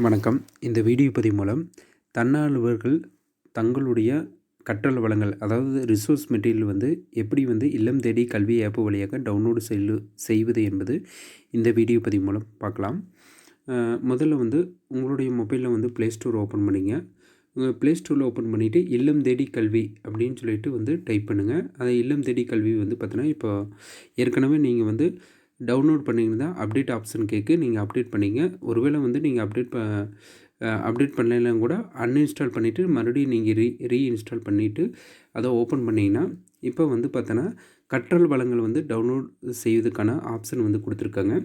வணக்கம். இந்த வீடியோ பதிவு மூலம் தன்னார்வலர்கள் தங்களுடைய கற்றல் வளங்கள், அதாவது ரிசோர்ஸ் மெட்டீரியல் எப்படி இல்லம் தேடி கல்வி ஆப் வழியாக டவுன்லோடு செய்வது என்பது இந்த வீடியோ பதிவு மூலம் பார்க்கலாம். முதல்ல உங்களுடைய மொபைலில் ப்ளே ஸ்டோர் ஓப்பன் பண்ணிங்க. ப்ளே ஸ்டோரில் ஓப்பன் பண்ணிவிட்டு இல்லம் தேடி கல்வி அப்படின்னு சொல்லிட்டு டைப் பண்ணுங்கள். அதை இல்லம் தேடி கல்வி பார்த்தீங்கன்னா, இப்போ ஏற்கனவே நீங்கள் டவுன்லோட் பண்ணிங்கன்னா அப்டேட் ஆப்ஷன் கேட்கு, நீங்கள் அப்டேட் பண்ணிங்க. ஒருவேளை நீங்கள் அப்டேட் பண்ணலைன்னா கூட அன்இன்ஸ்டால் பண்ணிவிட்டு மறுபடியும் நீங்கள் ரீஇன்ஸ்டால் பண்ணிவிட்டு அதை ஓப்பன் பண்ணிங்கன்னா, இப்போ பார்த்தோன்னா கற்றல் வளங்கள் டவுன்லோட் செய்வதற்கான ஆப்ஷன் கொடுத்துருக்காங்க.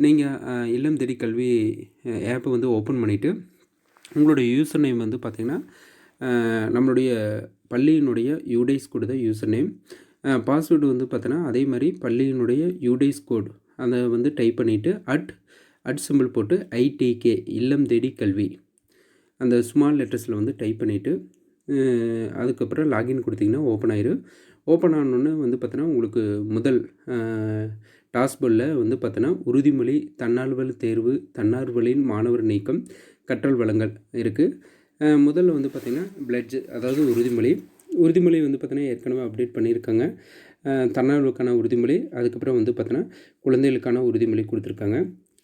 நீங்கள் இல்லம் தேடி கல்வி ஆப்பை ஓப்பன் பண்ணிவிட்டு உங்களுடைய யூசர் நேம் பார்த்திங்கன்னா, நம்மளுடைய பள்ளியினுடைய யூடைஸ் கொடுத்த யூசர் நேம், பாஸ்வேர்டு பார்த்தோன்னா அதே மாதிரி பள்ளியினுடைய யூடைஸ் கோட் அதை டைப் பண்ணிவிட்டு அட் சிம்பிள் போட்டு ITK இல்லம் தேடி கல்வி அந்த ஸ்மால் லெட்டர்ஸில் டைப் பண்ணிவிட்டு அதுக்கப்புறம் லாகின் கொடுத்திங்கன்னா ஓப்பன் ஆயிரும். ஓப்பன் ஆனோடனே பார்த்தோன்னா உங்களுக்கு முதல் டாஸ்க்பாரில் பார்த்தோன்னா உறுதிமொழி, தன்னார்வல் தேர்வு, தன்னார்வலின் மாணவர் நீக்கம், கற்றல் வளங்கள் இருக்குது. முதல்ல பார்த்திங்கன்னா பிளட்ஜ், அதாவது உறுதிமொழி பார்த்தோன்னா ஏற்கனவே அப்டேட் பண்ணியிருக்காங்க. தன்னார்வலுக்கான உறுதிமொழி, அதுக்கப்புறம் பார்த்தோன்னா குழந்தைகளுக்கான உறுதிமொழி கொடுத்துருக்காங்க.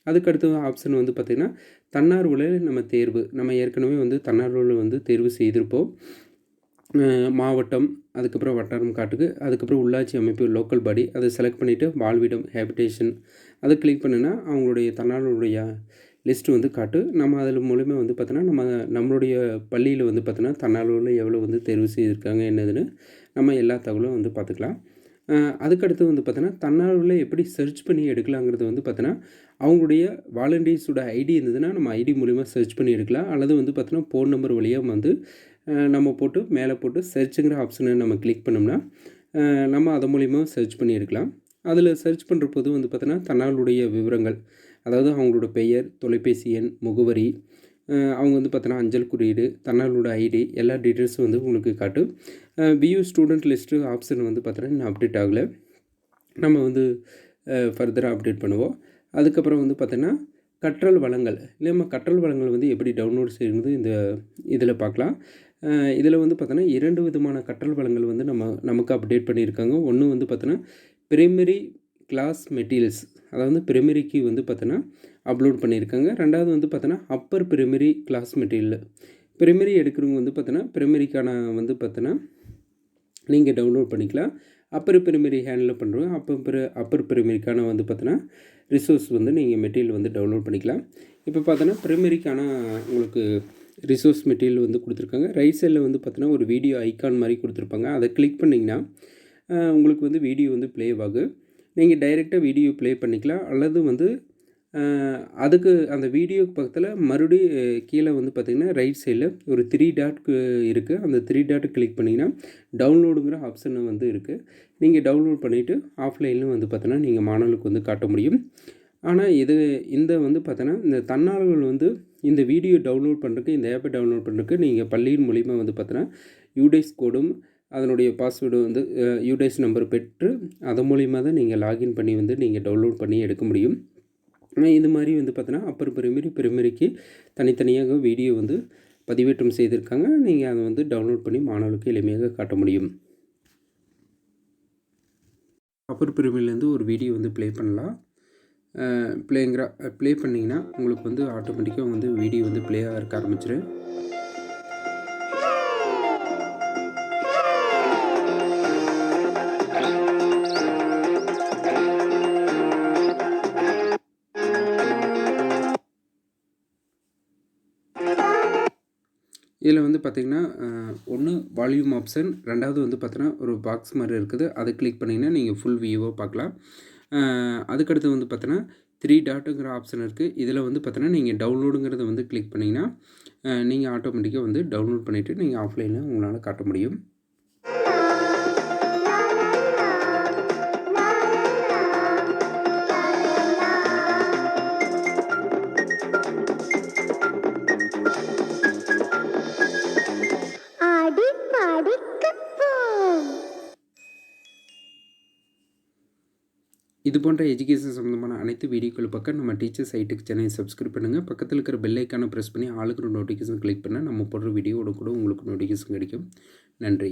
அதுக்கடுத்த ஆப்ஷன் பார்த்திங்கன்னா தன்னார்வலில் நம்ம தேர்வு, நம்ம ஏற்கனவே தன்னார்வலில் தேர்வு செய்திருப்போம். மாவட்டம், அதுக்கப்புறம் வட்டாரம் காட்டுக்கு, அதுக்கப்புறம் உள்ளாட்சி அமைப்பு லோக்கல் பாடி, அதை செலக்ட் பண்ணிவிட்டு வாழ்விடம் ஹேபிடேஷன் அதை கிளிக் பண்ணினா அவங்களுடைய தன்னார்வலுடைய லிஸ்ட்டு காட்டு. நம்ம அதில் மூலமே பார்த்தோன்னா நம்மளுடைய பள்ளியில் பார்த்தோன்னா தன்னார்வலில் எவ்வளோ தேர்வு செய்திருக்காங்க என்னதுன்னு நம்ம எல்லா தகவலும் பார்த்துக்கலாம். அதுக்கடுத்து பார்த்தோன்னா தன்னார்வலில் எப்படி சர்ச் பண்ணி எடுக்கலாங்கிறது பார்த்தோன்னா அவங்களுடைய வாலண்டியர்ஸோட ஐடி இருந்ததுன்னா நம்ம ஐடி மூலிமா சர்ச் பண்ணி எடுக்கலாம். அல்லது பார்த்தோன்னா ஃபோன் நம்பர் வழியாக நம்ம போட்டு மேலே போட்டு சர்ச்சுங்கிற ஆப்ஷனை நம்ம கிளிக் பண்ணோம்னா நம்ம அது மூலிமா சர்ச் பண்ணி எடுக்கலாம். அதில் சர்ச் பண்ணுற போது பார்த்தோன்னா தன்னார்வலுடைய விவரங்கள், அதாவது அவங்களோட பெயர், தொலைபேசி எண், முகவரி, அவங்க பார்த்தோன்னா அஞ்சல் குறியீடு, தன்னார்வலோட ஐடி, எல்லா டீட்டெயில்ஸும் உங்களுக்கு காட்டு. வியூ ஸ்டூடெண்ட் லிஸ்ட்டு ஆப்ஷன் பார்த்தோன்னா இன்னும் அப்டேட் ஆகலை. நம்ம ஃபர்தராக அப்டேட் பண்ணுவோம். அதுக்கப்புறம் பார்த்தோன்னா கற்றல் வளங்கள், இல்லைம்மா கற்றல் வளங்கள் எப்படி டவுன்லோட் செய்யுறது இந்த இதில் பார்க்கலாம். இதில் பார்த்தோன்னா 2 விதமான கற்றல் வளங்கள் நமக்கு அப்டேட் பண்ணியிருக்காங்க. ஒன்று பார்த்தோன்னா பிரைமரி கிளாஸ் மெட்டீரியல்ஸ், அதாவது பிரைமரிக்கு பார்த்தோன்னா அப்லோட் பண்ணியிருக்காங்க. ரெண்டாவது பார்த்தோன்னா upper primary class material. Primary எடுக்கிறவங்க பார்த்தோன்னா பிரைமரிக்கான பார்த்தோன்னா நீங்கள் டவுன்லோட் பண்ணிக்கலாம். அப்பர் பிரைமரி ஹேண்டில் பண்ணுறோம். அப்பர் பிரைமரிக்கான பார்த்தோன்னா ரிசோர்ஸ் நீங்கள் மெட்டீரியல் டவுன்லோட் பண்ணிக்கலாம். இப்போ பார்த்தோன்னா பிரைமரிக்கான உங்களுக்கு ரிசோர்ஸ் மெட்டீரியல் கொடுத்துருக்காங்க. ரைட் சைடில் பார்த்தோன்னா ஒரு வீடியோ ஐக்கான் மாதிரி கொடுத்துருப்பாங்க. அதை கிளிக் பண்ணிங்கன்னா உங்களுக்கு வீடியோ ப்ளே ஆகும். நீங்கள் டைரெக்டாக வீடியோ ப்ளே பண்ணிக்கலாம். அல்லது அதுக்கு அந்த வீடியோக்கு பக்கத்தில் மறுபடியும் கீழே பார்த்திங்கன்னா ரைட் சைடில் ஒரு 3 டாட் இருக்குது. அந்த 3 டாட்டை கிளிக் பண்ணிங்கன்னா டவுன்லோடுங்கிற ஆப்ஷன் இருக்குது. நீங்கள் டவுன்லோட் பண்ணிவிட்டு ஆஃப்லைனில் பார்த்தோன்னா நீங்கள் மாணவர்களுக்கு காட்ட முடியும். ஆனால் இந்த பார்த்தோன்னா இந்த தன்னார்வலர்கள் இந்த வீடியோ டவுன்லோட் பண்ணுறதுக்கு, இந்த ஆப்பை டவுன்லோட் பண்ணுறதுக்கு நீங்கள் பள்ளியின் மூலிமா பார்த்தோன்னா யூடைஸ் கோடும் அதனுடைய பாஸ்வேர்டு யூடைஸ் நம்பர் பெற்று அதன் மூலிமா தான் நீங்கள் லாகின் பண்ணி நீங்கள் டவுன்லோட் பண்ணி எடுக்க முடியும். இது மாதிரி பார்த்தோன்னா அப்பர் பிரைமரிக்கு தனித்தனியாக வீடியோ பதிவேற்றம் செய்திருக்காங்க. நீங்கள் அதை டவுன்லோட் பண்ணி மாணவர்களுக்கு எளிமையாக காட்ட முடியும். அப்பர் பிரைமரிலேருந்து ஒரு வீடியோ ப்ளே பண்ணலாம். ப்ளே பண்ணிங்கன்னா உங்களுக்கு ஆட்டோமேட்டிக்காக வீடியோ ப்ளே ஆக ஆரம்பிச்சிடும். இதில் பார்த்திங்கன்னா ஒன்று வால்யூம் ஆப்ஷன், ரெண்டாவது பார்த்தோன்னா ஒரு பாக்ஸ் மாதிரி இருக்குது. அதை கிளிக் பண்ணிங்கன்னா நீங்கள் ஃபுல் வியூவாக பார்க்கலாம். அதுக்கடுத்து பார்த்தோன்னா 3 டாட்டுங்கிற ஆப்ஷன் இருக்குது. இதில் பார்த்தோன்னா நீங்கள் டவுன்லோடுங்கிறத கிளிக் பண்ணிங்கன்னா நீங்கள் ஆட்டோமேட்டிக்காக டவுன்லோட் பண்ணிவிட்டு நீங்கள் ஆஃப்லைனில் உங்களால் காட்ட முடியும். இது போன்ற எஜுகேஷன் சம்மந்தமான அனைத்து வீடியோக்கள் பக்கம் நம்ம டீச்சர் சைட்டுக்கு சேனலை சப்ஸ்கிரைப் பண்ணுங்கள். பக்கத்தில் இருக்கிற பெல் ஐக்கானை ப்ரெஸ் பண்ணி ஆளுக்கு நோட்டிஃபிகேஷன் கிளிக் பண்ணால் நம்ம போடுற வீடியோவோட கூட உங்களுக்கு நோட்டிஃபிகேஷன் கிடைக்கும். நன்றி.